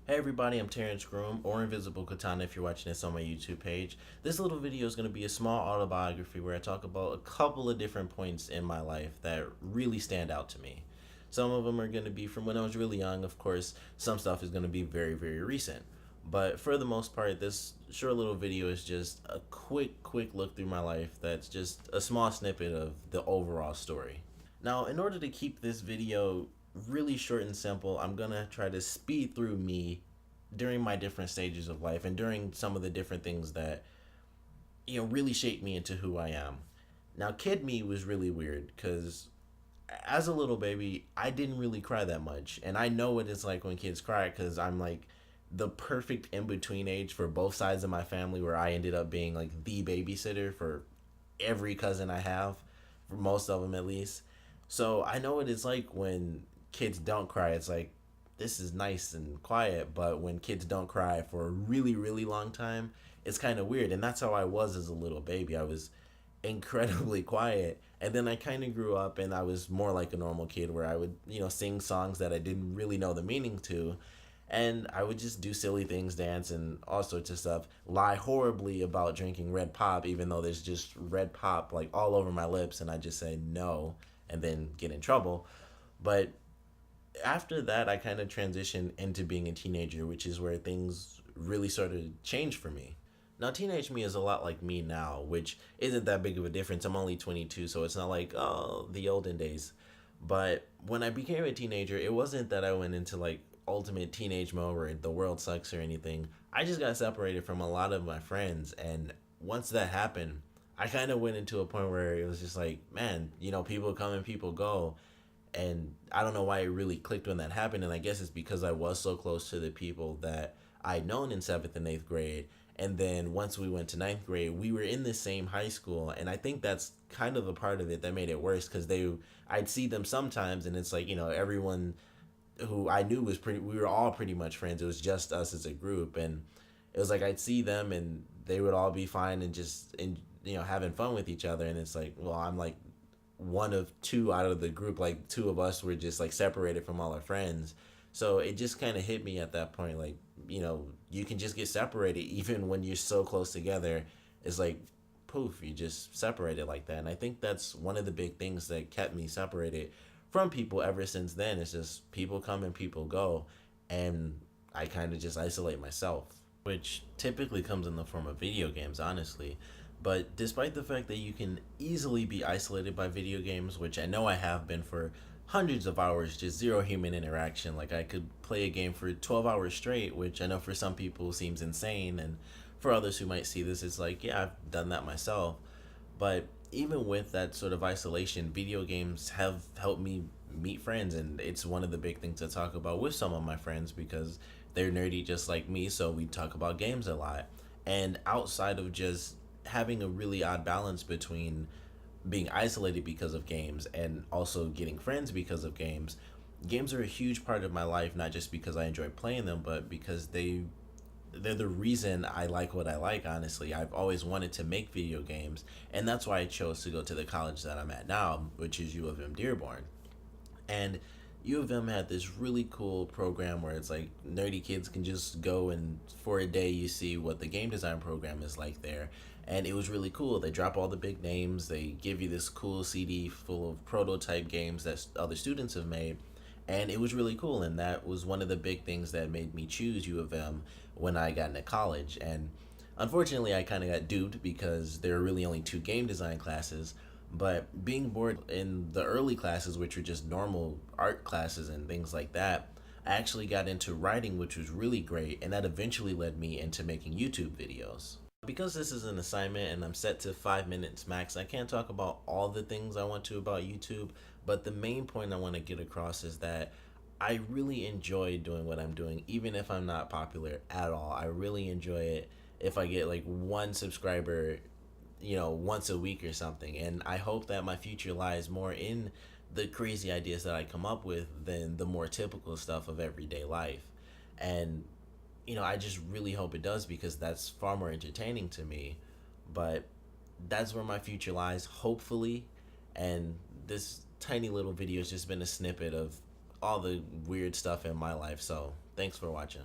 Hey everybody, I'm Terrence Groom, or Invisiblekatana if you're watching this on my YouTube page. This little video is going to be a small autobiography where I talk about a couple of different points in my life that really stand out to me. Some of them are going to be from when I was really young, of course, some stuff is going to be very, very recent. But for the most part, this short little video is just a quick look through my life that's just a small snippet of the overall story. Now, in order to keep this video really short and simple, I'm gonna try to speed through me during my different stages of life and during some of the different things that really shaped me into who I am. Now, kid me was really weird because as a little baby, I didn't really cry that much, and I know what it's like when kids cry because I'm like the perfect in between age for both sides of my family, where I ended up being like the babysitter for every cousin I have, for most of them at least. So I know what it's like when kids don't cry. It's like this is nice and quiet, but when kids don't cry for a really long time, it's kind of weird. And that's how I was as a little baby. I was incredibly quiet, and then I kind of grew up and I was more like a normal kid where I would sing songs that I didn't really know the meaning to, and I would just do silly things, dance and all sorts of stuff, lie horribly about drinking red pop even though there's just red pop like all over my lips, and I just say no and then get in trouble. But after that, I kind of transitioned into being a teenager, which is where things really started to change for me. Now, teenage me is a lot like me now, which isn't that big of a difference. I'm only 22, so it's not like, oh, the olden days. But when I became a teenager, it wasn't that I went into like ultimate teenage mode where the world sucks or anything. I just got separated from a lot of my friends. And once that happened, I kind of went into a point where it was just like, man, people come and people go, and I don't know why it really clicked when that happened. And I guess it's because I was so close to the people that I'd known in seventh and eighth grade. And then once we went to ninth grade, we were in the same high school, and I think that's kind of a part of it that made it worse because I'd see them sometimes, and it's like everyone who I knew was pretty. We were all pretty much friends. It was just us as a group, and it was like I'd see them, and they would all be fine and just having fun with each other, and it's like, well, I'm like one of two out of the group. Like two of us were just like separated from all our friends. So it just kind of hit me at that point, like, you can just get separated even when you're so close together. It's like poof, you just separated like that. And I think that's one of the big things that kept me separated from people ever since then. It's just people come and people go, and I kind of just isolate myself, which typically comes in the form of video games, honestly. But despite the fact that you can easily be isolated by video games, which I know I have been for hundreds of hours, just zero human interaction. Like I could play a game for 12 hours straight, which I know for some people seems insane, and for others who might see this, it's like, yeah, I've done that myself. But even with that sort of isolation, video games have helped me meet friends, and it's one of the big things to talk about with some of my friends because they're nerdy just like me, so we talk about games a lot. And outside of just having a really odd balance between being isolated because of games and also getting friends because of games, games are a huge part of my life, not just because I enjoy playing them, but because they're the reason I like what I like. Honestly, I've always wanted to make video games, and that's why I chose to go to the college that I'm at now, which is U of M Dearborn. And U of M had this really cool program where it's like nerdy kids can just go, and for a day you see what the game design program is like there. And it was really cool. They drop all the big names, they give you this cool CD full of prototype games that other students have made. And it was really cool, and that was one of the big things that made me choose U of M when I got into college. And unfortunately, I kind of got duped because there were really only two game design classes. But being bored in the early classes, which were just normal art classes and things like that, I actually got into writing, which was really great, and that eventually led me into making YouTube videos. Because this is an assignment and I'm set to 5 minutes max, I can't talk about all the things I want to about YouTube, but the main point I want to get across is that I really enjoy doing what I'm doing, even if I'm not popular at all. I really enjoy it if I get like one subscriber, once a week or something. And I hope that my future lies more in the crazy ideas that I come up with than the more typical stuff of everyday life. And I just really hope it does because that's far more entertaining to me. But that's where my future lies, hopefully. And this tiny little video has just been a snippet of all the weird stuff in my life. So thanks for watching.